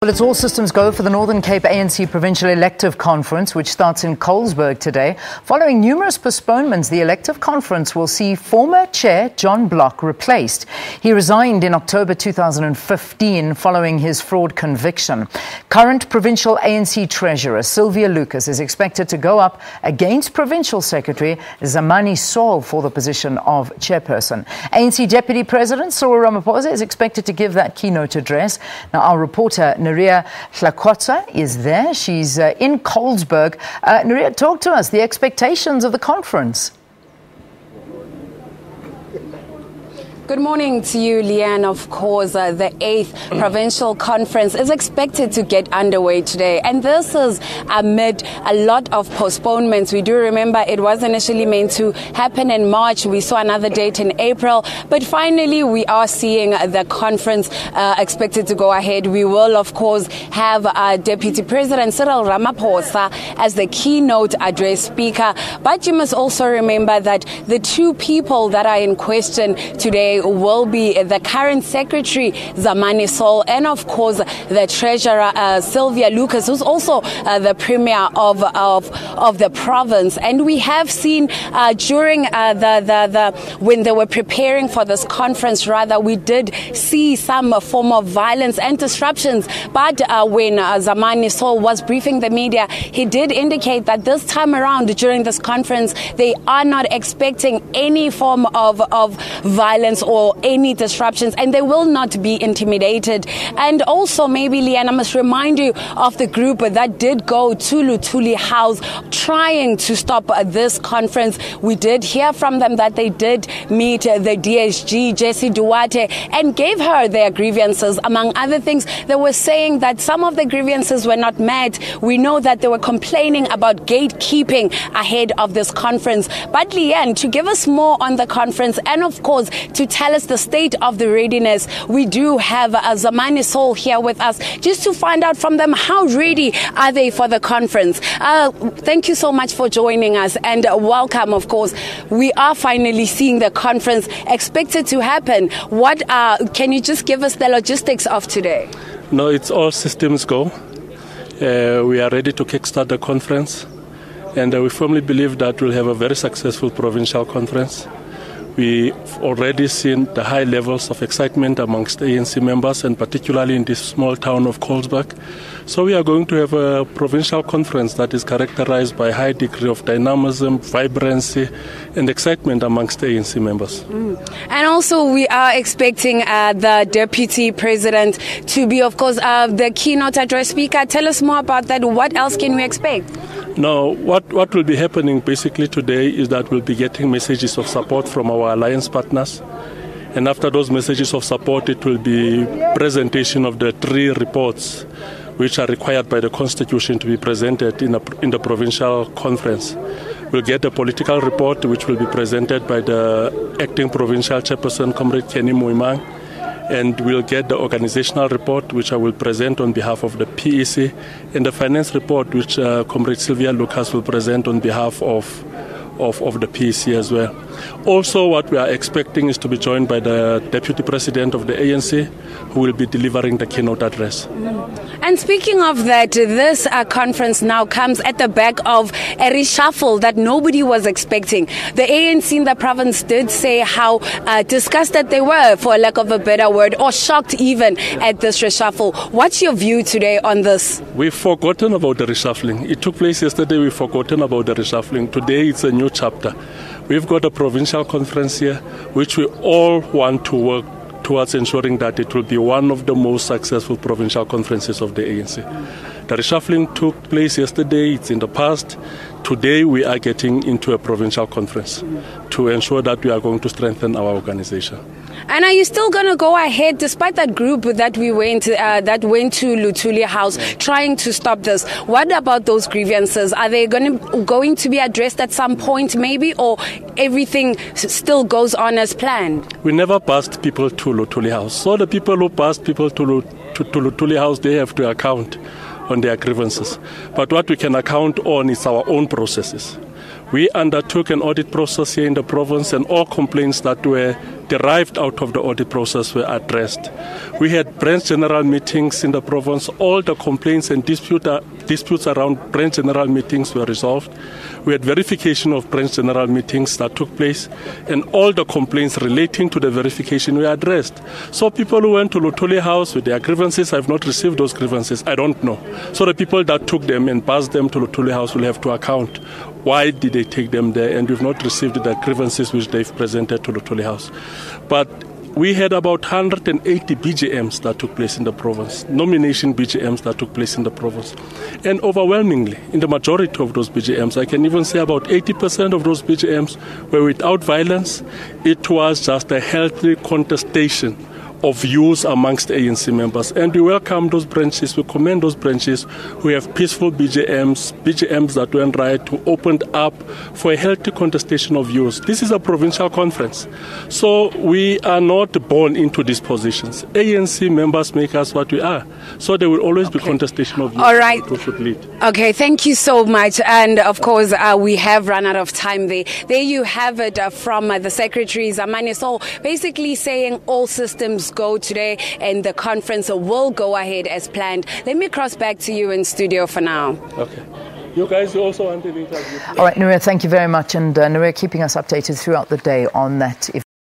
Well, it's all systems go for the Northern Cape ANC Provincial Elective Conference, which starts in Colesberg today. Following numerous postponements, the elective conference will see former chair John Block replaced. He resigned in October 2015 following his fraud conviction. Current Provincial ANC Treasurer Sylvia Lucas is expected to go up against Provincial Secretary Zamani Saul for the position of chairperson. ANC Deputy President Cyril Ramaphosa is expected to give that keynote address. Now, our reporter Neria Hlakotsa is there. She's in Colesberg. Neria, talk to us, the expectations of the conference. Good morning to you, Leanne. Of course, the 8th Provincial Conference is expected to get underway today. And this is amid a lot of postponements. We do remember it was initially meant to happen in March. We saw another date in April. But finally, we are seeing the conference expected to go ahead. We will, of course, have Deputy President Cyril Ramaphosa as the keynote address speaker. But you must also remember that the two people that are in question today will be the current secretary Zamani Saul and of course the treasurer Sylvia Lucas, who's also the premier of the province. And we have seen during when they were preparing for this conference, rather, we did see some form of violence and disruptions. But when Zamani Saul was briefing the media, he did indicate that this time around during this conference they are not expecting any form of violence or any disruptions, and they will not be intimidated. And also, maybe, Leanne, I must remind you of the group that did go to Luthuli House trying to stop this conference. We did hear from them that they did meet the DSG, Jessie Duarte, and gave her their grievances. Among other things, they were saying that some of the grievances were not met. We know that they were complaining about gatekeeping ahead of this conference. But Leanne, to give us more on the conference and, of course, to tell us the state of the readiness, we do have Zamani Saul here with us just to find out from them how ready are they for the conference. Thank you so much for joining us and welcome. Of course, we are finally seeing the conference expected to happen. What can you just give us the logistics of today? No, it's all systems go. We are ready to kickstart the conference, and we firmly believe that we'll have a very successful provincial conference. We've already seen the high levels of excitement amongst ANC members, and particularly in this small town of Colesberg. So we are going to have a provincial conference that is characterized by a high degree of dynamism, vibrancy, and excitement amongst ANC members. And also we are expecting the Deputy President to be, of course, the keynote address speaker. Tell us more about that. What else can we expect? Now, what will be happening basically today is that we'll be getting messages of support from our alliance partners. And after those messages of support, it will be presentation of the 3 reports which are required by the Constitution to be presented in the provincial conference. We'll get a political report which will be presented by the acting provincial chairperson, Comrade Kenny Moimang. And we'll get the organizational report, which I will present on behalf of the PEC, and the finance report, which Comrade Sylvia Lucas will present on behalf of the PEC as well. Also, what we are expecting is to be joined by the Deputy President of the ANC, who will be delivering the keynote address. And speaking of that, this conference now comes at the back of a reshuffle that nobody was expecting. The ANC in the province did say how disgusted they were, for lack of a better word, or shocked even at this reshuffle. What's your view today on this? We've forgotten about the reshuffling. It took place yesterday. We've forgotten about the reshuffling. Today, it's a new chapter. We've got a provincial conference here, which we all want to work towards ensuring that it will be one of the most successful provincial conferences of the ANC. The reshuffling took place yesterday. It's in the past. Today, we are getting into a provincial conference to ensure that we are going to strengthen our organization. And are you still going to go ahead, despite that group that went to Luthuli House trying to stop this? What about those grievances? Are they going to be addressed at some point, maybe, or everything still goes on as planned? We never passed people to Luthuli House. So the people who passed people to Luthuli House, they have to account on their grievances. But what we can account on is our own processes. We undertook an audit process here in the province, and all complaints that were derived out of the audit process were addressed. We had branch general meetings in the province. All the complaints and disputes around branch general meetings were resolved. We had verification of branch general meetings that took place, and all the complaints relating to the verification were addressed. So people who went to Luthuli House with their grievances, I have not received those grievances. I don't know. So the people that took them and passed them to Luthuli House will have to account. Why did they take them there? And we've not received the grievances which they've presented to Luthuli House. But we had about 180 BGMs that took place in the province, nomination BGMs that took place in the province. And overwhelmingly, in the majority of those BGMs, I can even say about 80% of those BGMs were without violence. It was just a healthy contestation of views amongst ANC members. And we welcome those branches, we commend those branches who have peaceful BGMs that went right, who opened up for a healthy contestation of views. This is a provincial conference, so we are not born into these positions. ANC members make us what we are, so there will always be contestation of views. All right. Who should lead. Okay, thank you so much. And of course, we have run out of time there. There you have it from the Secretary Zamani Saul, basically saying all systems go today and the conference will go ahead as planned. Let me cross back to you in studio for now. Okay. You guys also want an interview. All right, Neria, thank you very much. And Neria keeping us updated throughout the day on that.